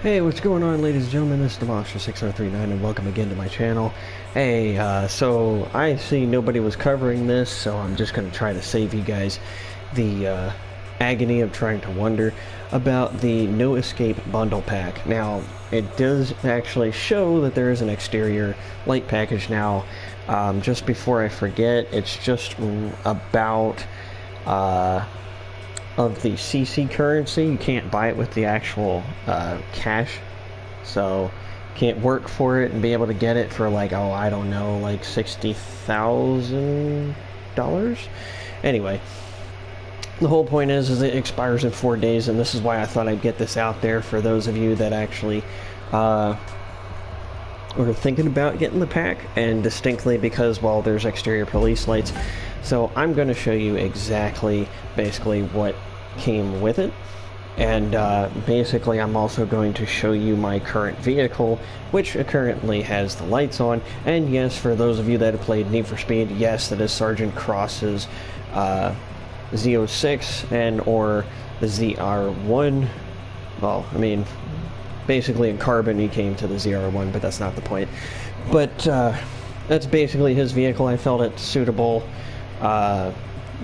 Hey, what's going on, ladies and gentlemen? This is Demonster6039 and welcome again to my channel. Hey, so I see nobody was covering this, so I'm just going to try to save you guys the agony of trying to wonder about the No Escape bundle pack. Now, it does actually show that there is an exterior light package now. Just before I forget, it's just about of the CC currency. You can't buy it with the actual cash, so can't work for it and be able to get it for like, oh, I don't know, like $60,000. Anyway, the whole point is it expires in 4 days, and this is why I thought I'd get this out there for those of you that actually were thinking about getting the pack, and distinctly because, well, there's exterior police lights. So I'm going to show you exactly, basically, what came with it. And basically, I'm also going to show you my current vehicle, which currently has the lights on. And yes, for those of you that have played Need for Speed, yes, that is Sergeant Cross's Z06 and or the ZR1. Well, I mean, basically in Carbon he came to the ZR1, but that's not the point. But that's basically his vehicle. I felt it suitable.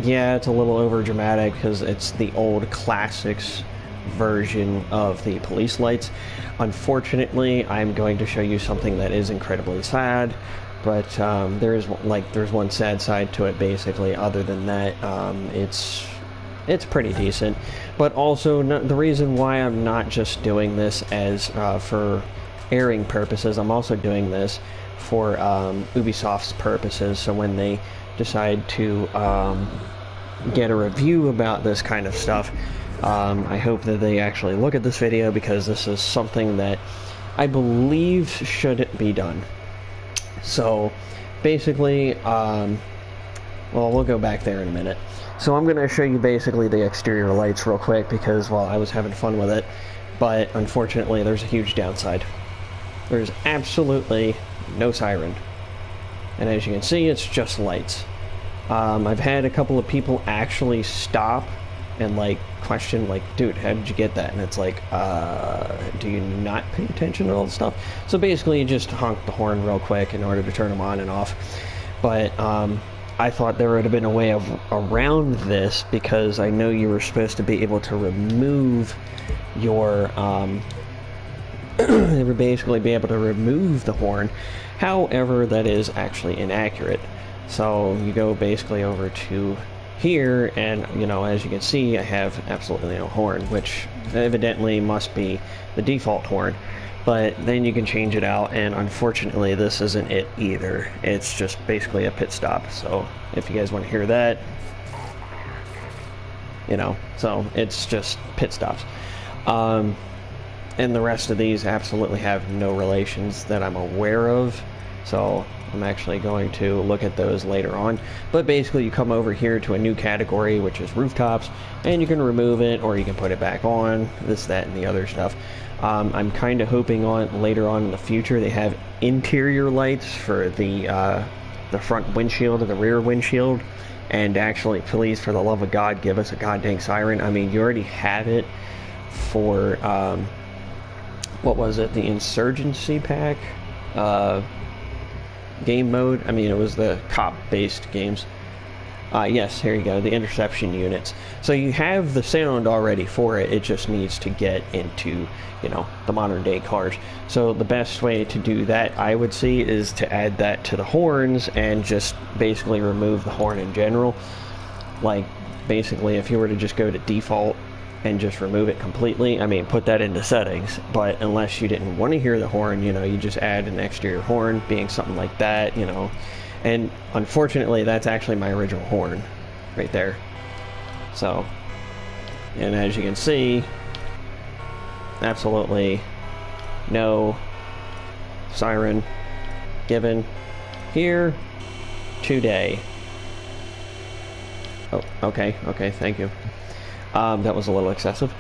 Yeah, it's a little over dramatic because it's the old classics version of the police lights. Unfortunately, I'm going to show you something that is incredibly sad, but there's one sad side to it. Basically, other than that, it's pretty decent. But also, the reason why I'm not just doing this as for airing purposes, I'm also doing this for Ubisoft's purposes. So when they decide to get a review about this kind of stuff, I hope that they actually look at this video, because this is something that I believe should be done. So basically, well, we'll go back there in a minute. So I'm going to show you basically the exterior lights real quick, because, well, I was having fun with it, but unfortunately there's a huge downside. There's absolutely no siren, and as you can see, it's just lights. I've had a couple of people actually stop and like question, like, dude, how did you get that? And it's like, do you not pay attention to all the stuff? So basically you just honk the horn real quick in order to turn them on and off. But I thought there would have been a way around this, because I know you were supposed to be able to remove your they would basically be able to remove the horn. However, that is actually inaccurate. So you go basically over to here, and, you know, as you can see, I have absolutely no horn, which evidently must be the default horn. But then you can change it out, and unfortunately this isn't it either. It's just basically a pit stop. So if you guys want to hear that, you know, so it's just pit stops. And the rest of these absolutely have no relations that I'm aware of, so I'm actually going to look at those later on. But basically you come over here to a new category, which is rooftops, and you can remove it or you can put it back on, this, that, and the other stuff. I'm kind of hoping on later on in the future they have interior lights for the front windshield and the rear windshield. And actually, please, for the love of God, give us a goddamn siren. I mean, you already have it for what was it, the Insurgency pack game mode. I mean, it was the cop-based games. Yes, here you go, the interception units. So you have the sound already for it. It just needs to get into, you know, the modern day cars. So the best way to do that, I would see, is to add that to the horns and just basically remove the horn in general. Like, basically, if you were to just go to default and just remove it completely, I mean, put that into settings. But unless you didn't want to hear the horn, you know, you just add an exterior horn, being something like that, you know. And unfortunately, that's actually my original horn right there. So, and as you can see, absolutely no siren given here today. Oh, okay, thank you. That was a little excessive.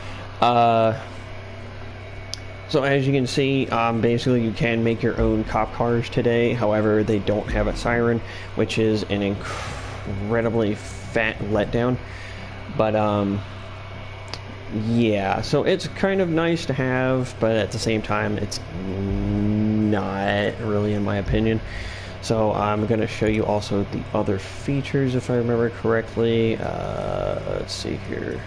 So as you can see, basically you can make your own cop cars today. However, they don't have a siren, which is an incredibly fat letdown. But Yeah, so it's kind of nice to have, but at the same time, it's not really, in my opinion. So I'm going to show you also the other features, if I remember correctly. Let's see here.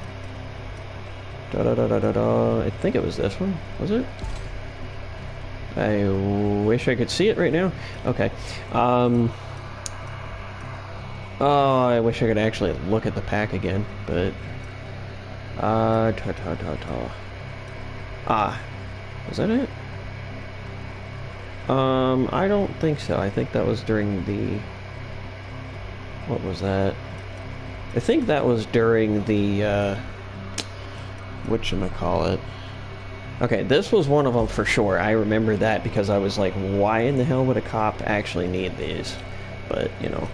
I think it was this one. Was it? I wish I could see it right now. Okay. Oh, I wish I could actually look at the pack again, but... Ah, was that it? I don't think so. I think that was during the... What was that? I think that was during the, whatchamacallit. Okay, this was one of them for sure. I remember that because I was like, why in the hell would a cop actually need these? But, you know.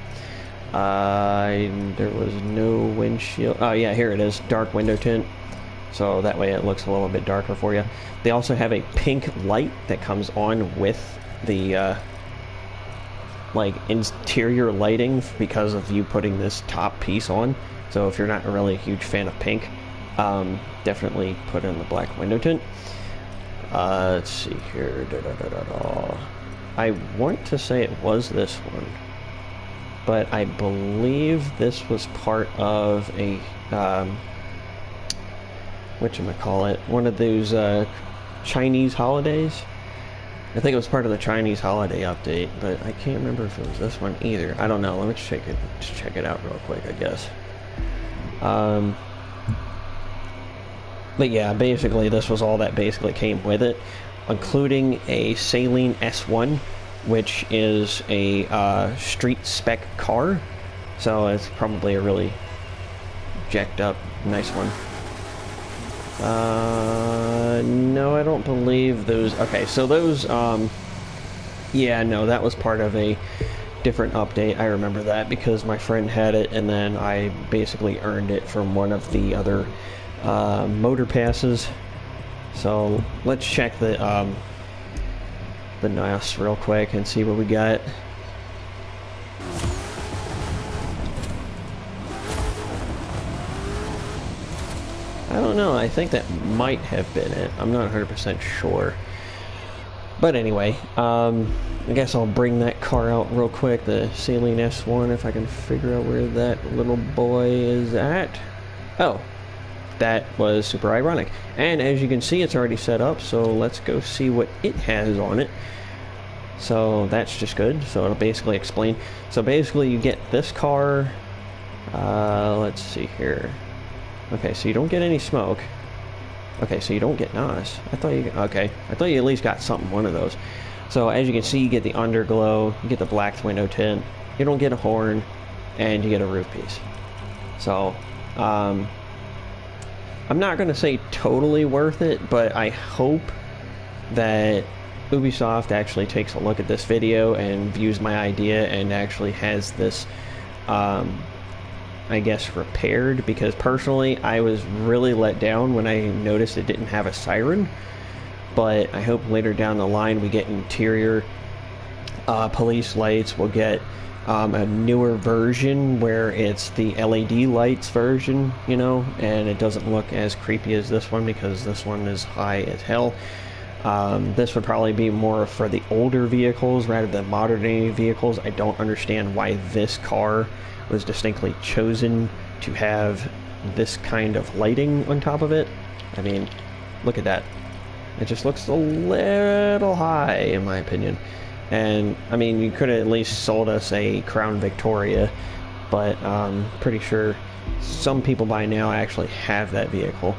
There was no windshield. Oh, yeah, here it is. Dark window tint. So that way it looks a little bit darker for you. They also have a pink light that comes on with the, like, interior lighting because of you putting this top piece on. So if you're not really a huge fan of pink, definitely put in the black window tint. Let's see here. I want to say it was this one, but I believe this was part of a, whatchamacallit, one of those, Chinese holidays. I think it was part of the Chinese holiday update, but I can't remember if it was this one either. I don't know. Let me check it out real quick, I guess. But yeah, basically this was all that basically came with it, including a Saleen S1, which is a street spec car. So it's probably a really jacked up, nice one. No, I don't believe those. Okay, so those, yeah, no, that was part of a different update. I remember that because my friend had it, and then I basically earned it from one of the other motor passes. So let's check the NOS real quick and see what we got. I don't know, I think that might have been it. I'm not 100% sure. But anyway, I guess I'll bring that car out real quick, the Saleen S1, if I can figure out where that little boy is at. Oh, that was super ironic. And as you can see, it's already set up, so let's go see what it has on it. So that's just good. So it'll basically explain. So basically you get this car, let's see here. Okay, so you don't get any smoke. Okay, so you don't get NOS. I thought you at least got something, one of those. So as you can see, you get the underglow, you get the black window tint, you don't get a horn, and you get a roof piece. So, I'm not going to say totally worth it, but I hope that Ubisoft actually takes a look at this video and views my idea and actually has this, I guess, repaired, because personally I was really let down when I noticed it didn't have a siren. But I hope later down the line we get interior police lights. We'll get a newer version where it's the LED lights version, you know, and it doesn't look as creepy as this one because this one is high as hell. This would probably be more for the older vehicles rather than modern day vehicles. I don't understand why this car was distinctly chosen to have this kind of lighting on top of it. I mean, look at that. It just looks a little high, in my opinion. And, I mean, you could have at least sold us a Crown Victoria, but I'm pretty sure some people by now actually have that vehicle,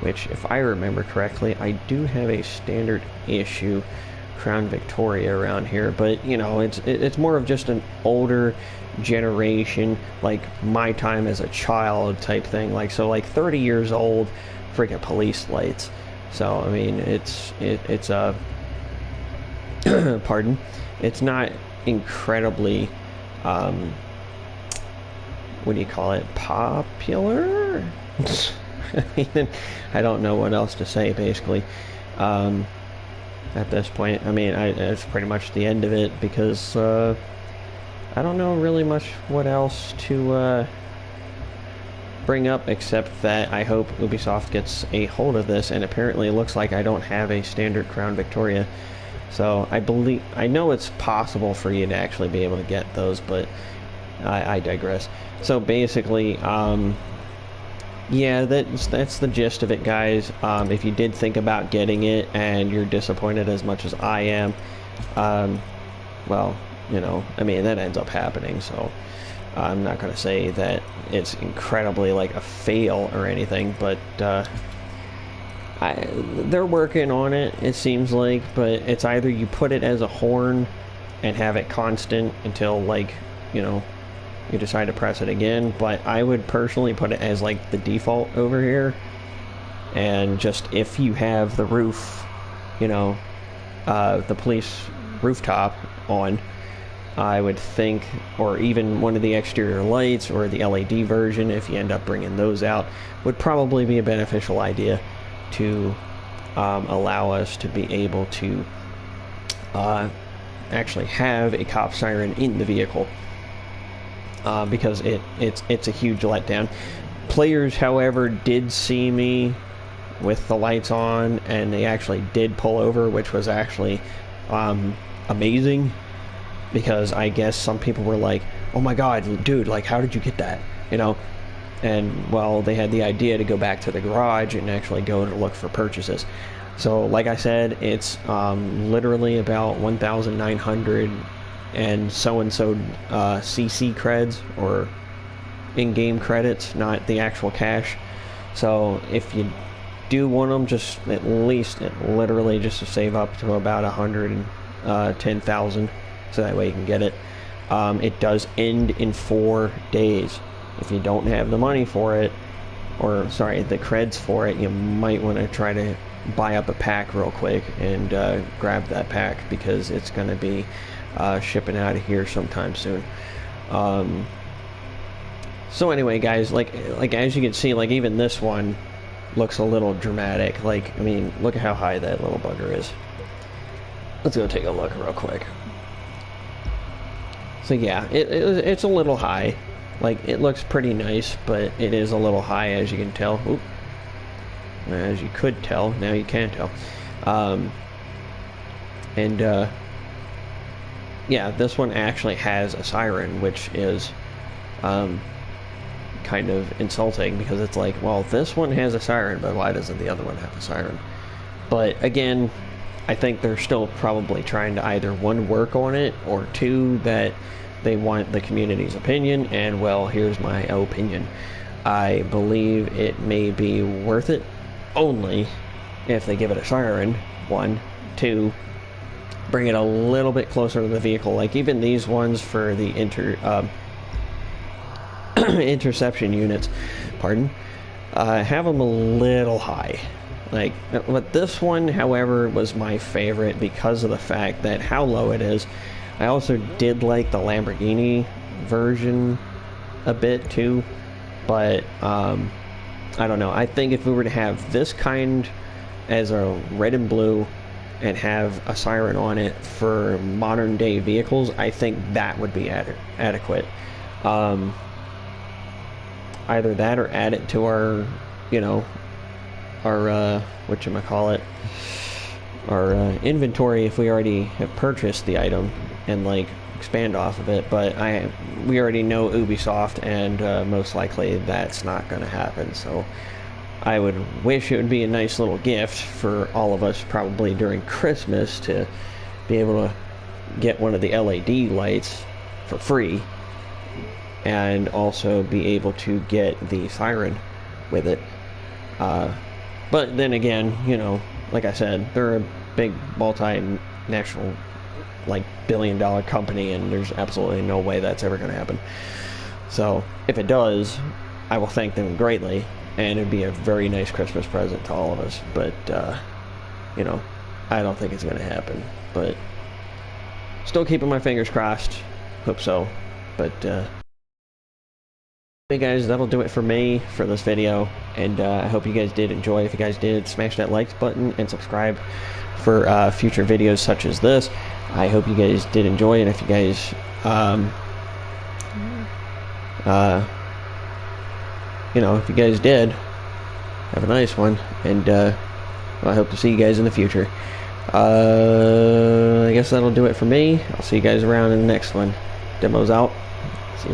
which, if I remember correctly, I do have a standard issue Crown Victoria around here, but, you know, it's more of just an older generation, like my time as a child type thing, like, so like 30 years old freaking police lights. So I mean, it's a pardon, it's not incredibly what do you call it, popular. I mean, I don't know what else to say basically at this point. I mean, it's pretty much the end of it because I don't know really much what else to bring up, except that I hope Ubisoft gets a hold of this, and apparently it looks like I don't have a standard Crown Victoria. So I know it's possible for you to actually be able to get those, but I digress. So basically, yeah, that's the gist of it, guys. If you did think about getting it and you're disappointed as much as I am, well, you know, I mean, that ends up happening, so I'm not going to say that it's incredibly like a fail or anything, but they're working on it, it seems like. But it's either you put it as a horn and have it constant until, like, you know, you decide to press it again, but I would personally put it as like the default over here, and just if you have the roof, you know, the police rooftop on, I would think, or even one of the exterior lights or the LED version, if you end up bringing those out, would probably be a beneficial idea to allow us to be able to actually have a cop siren in the vehicle. Because it's a huge letdown. Players, however, did see me with the lights on, and they actually did pull over, which was actually amazing, because I guess some people were like, "Oh my God, dude! Like, how did you get that?" You know, and well, they had the idea to go back to the garage and actually go to look for purchases. So, like I said, it's literally about 1,900. And so CC creds, or in-game credits, not the actual cash. So if you do want them, just at least literally just to save up to about 110,000, so that way you can get it. It does end in 4 days. If you don't have the money for it, or sorry, the creds for it, you might want to try to buy up a pack real quick and grab that pack, because it's going to be shipping out of here sometime soon. So anyway, guys, like as you can see, like even this one looks a little dramatic. Like, I mean, look at how high that little bugger is. Let's go take a look real quick. So yeah, it's a little high. Like, it looks pretty nice, but it is a little high, as you can tell. Oop. As you could tell, now you can tell. Yeah, this one actually has a siren, which is kind of insulting, because it's like, well, this one has a siren, but why doesn't the other one have a siren? But again, I think they're still probably trying to either, one, work on it, or two, that they want the community's opinion, and well, here's my opinion. I believe it may be worth it only if they give it a siren, one. Two, bring it a little bit closer to the vehicle. Like even these ones for the interception units, pardon, have them a little high. Like, but this one, however, was my favorite because of the fact that how low it is. I also did like the Lamborghini version a bit too, but I don't know. I think if we were to have this kind as a red and blue and have a siren on it for modern day vehicles, I think that would be adequate. Either that or add it to our, you know, our whatchamacallit, our inventory if we already have purchased the item, and like expand off of it. But we already know Ubisoft, and most likely that's not going to happen. So I would wish it would be a nice little gift for all of us, probably during Christmas, to be able to get one of the LED lights for free, and also be able to get the siren with it. But then again, you know, like I said, they're a big multinational, like billion-dollar company, and there's absolutely no way that's ever going to happen. So if it does, I will thank them greatly, and it'd be a very nice Christmas present to all of us. But you know, I don't think it's going to happen. But still keeping my fingers crossed. Hope so. But hey guys, that'll do it for me for this video, and I hope you guys did enjoy. If you guys did, smash that like button and subscribe for future videos such as this. I hope you guys did enjoy, and if you guys you know, if you guys did, have a nice one, and well, I hope to see you guys in the future. I guess that'll do it for me. I'll see you guys around in the next one. Demo's out. See you around.